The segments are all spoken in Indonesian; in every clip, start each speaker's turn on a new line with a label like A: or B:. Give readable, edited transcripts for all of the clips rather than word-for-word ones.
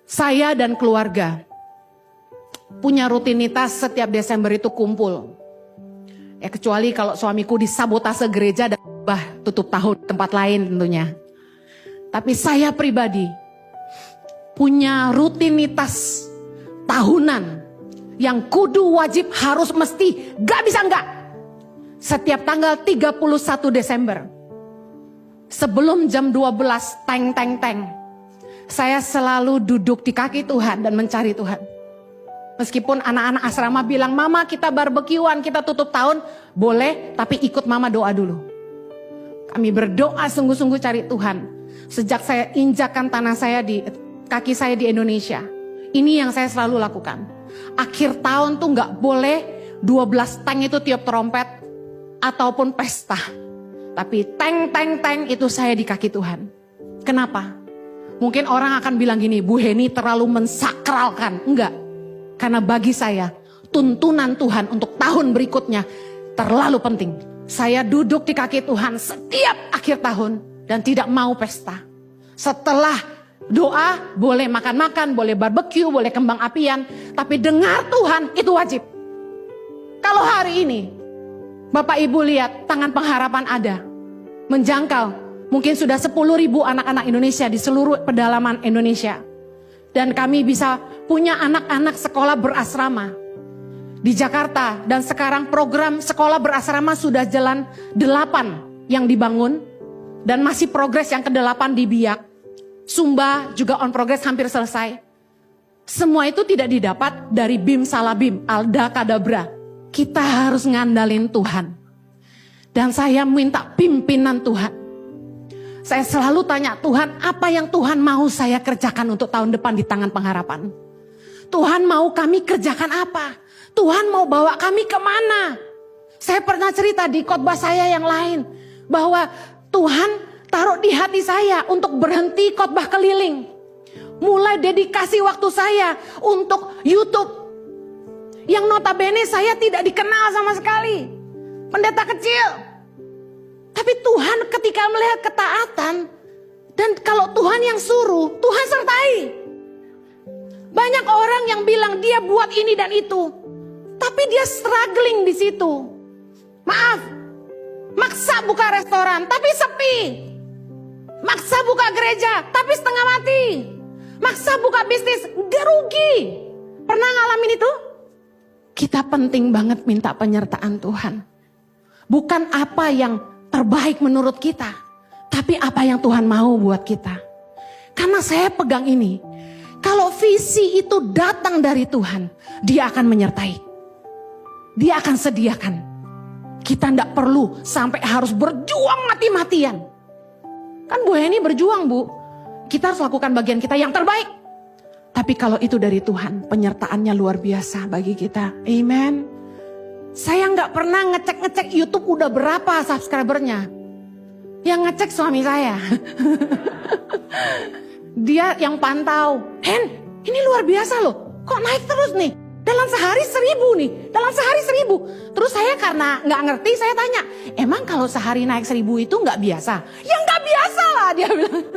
A: Saya dan keluarga punya rutinitas setiap Desember itu kumpul. Ya kecuali kalau suamiku disabotase gereja dan tutup tahun tempat lain tentunya. Tapi saya pribadi punya rutinitas tahunan yang kudu wajib harus mesti gak bisa enggak. Setiap tanggal 31 Desember sebelum jam 12 teng. Saya selalu duduk di kaki Tuhan dan mencari Tuhan. Meskipun anak-anak asrama bilang, "Mama kita barbekyuan, kita tutup tahun." Boleh, tapi ikut mama doa dulu. Kami berdoa sungguh-sungguh cari Tuhan. Sejak saya injakan tanah saya kaki saya di Indonesia. Ini yang saya selalu lakukan. Akhir tahun tuh gak boleh 12 teng itu tiup trompet ataupun pesta. Tapi teng itu saya di kaki Tuhan. Kenapa? Mungkin orang akan bilang gini, Bu Heni terlalu mensakralkan. Enggak. Karena bagi saya, tuntunan Tuhan untuk tahun berikutnya terlalu penting. Saya duduk di kaki Tuhan setiap akhir tahun dan tidak mau pesta. Setelah doa, boleh makan-makan, boleh barbeque, boleh kembang apian. Tapi dengar Tuhan itu wajib. Kalau hari ini, Bapak Ibu lihat tangan pengharapan ada. Menjangkau. Mungkin sudah 10.000 anak-anak Indonesia di seluruh pedalaman Indonesia. Dan kami bisa punya anak-anak sekolah berasrama di Jakarta. Dan sekarang program sekolah berasrama sudah jalan 8 yang dibangun. Dan masih progres yang ke-8 di Biak. Sumba juga on progress hampir selesai. Semua itu tidak didapat dari Bim Salabim, Alda Kadabra. Kita harus ngandalin Tuhan. Dan saya minta pimpinan Tuhan. Saya selalu tanya, Tuhan, apa yang Tuhan mau saya kerjakan untuk tahun depan di tangan pengharapan? Tuhan mau kami kerjakan apa? Tuhan mau bawa kami kemana? Saya pernah cerita di khotbah saya yang lain, bahwa Tuhan taruh di hati saya untuk berhenti khotbah keliling. Mulai dedikasi waktu saya untuk YouTube. Yang notabene saya tidak dikenal sama sekali. Pendeta kecil. Tapi Tuhan ketika melihat ketaatan, dan kalau Tuhan yang suruh, Tuhan sertai. Banyak orang yang bilang dia buat ini dan itu, tapi dia struggling di situ. Maaf, maksa buka restoran, tapi sepi. Maksa buka gereja, tapi setengah mati. Maksa buka bisnis, gak rugi. Pernah ngalamin itu? Kita penting banget minta penyertaan Tuhan. Bukan apa yang terbaik menurut kita, tapi apa yang Tuhan mau buat kita. Karena saya pegang ini, kalau visi itu datang dari Tuhan, Dia akan menyertai. Dia akan sediakan. Kita tidak perlu sampai harus berjuang mati-matian. Kan Bu Heni berjuang, Bu. Kita harus lakukan bagian kita yang terbaik. Tapi kalau itu dari Tuhan, penyertaannya luar biasa bagi kita. Amen. Saya nggak pernah ngecek YouTube udah berapa subscribernya. Yang ngecek suami saya. Dia yang pantau. Hen, ini luar biasa loh. Kok naik terus nih? Dalam sehari 1.000 nih. Dalam sehari 1.000. Terus saya karena nggak ngerti, saya tanya, emang kalau sehari naik 1.000 itu nggak biasa? Ya nggak biasa lah, dia bilang.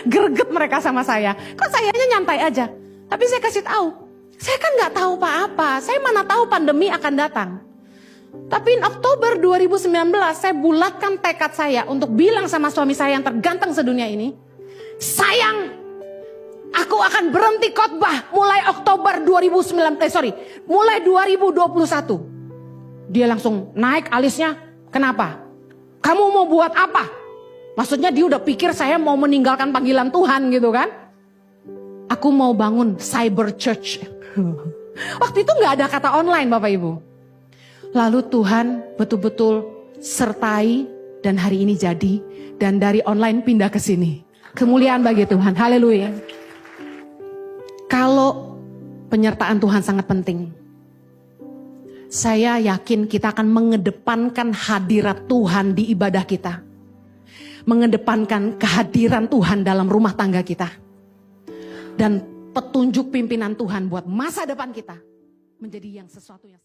A: Greget mereka sama saya. Kok sayanya nyantai aja? Tapi saya kasih tahu. Saya kan gak tahu apa-apa. Saya mana tahu pandemi akan datang. Tapi Oktober 2019 saya bulatkan tekad saya untuk bilang sama suami saya yang terganteng sedunia ini. Sayang, aku akan berhenti khotbah mulai Oktober 2021. Dia langsung naik alisnya. Kenapa? Kamu mau buat apa? Maksudnya dia udah pikir saya mau meninggalkan panggilan Tuhan gitu kan. Aku mau bangun cyber church. Waktu itu gak ada kata online Bapak Ibu. Lalu Tuhan betul-betul sertai dan hari ini jadi. Dan dari online pindah ke sini. Kemuliaan bagi Tuhan. Haleluya. Kalau penyertaan Tuhan sangat penting. Saya yakin kita akan mengedepankan hadirat Tuhan di ibadah kita. Mengedepankan kehadiran Tuhan dalam rumah tangga kita. Dan petunjuk pimpinan Tuhan buat masa depan kita menjadi yang sesuatu yang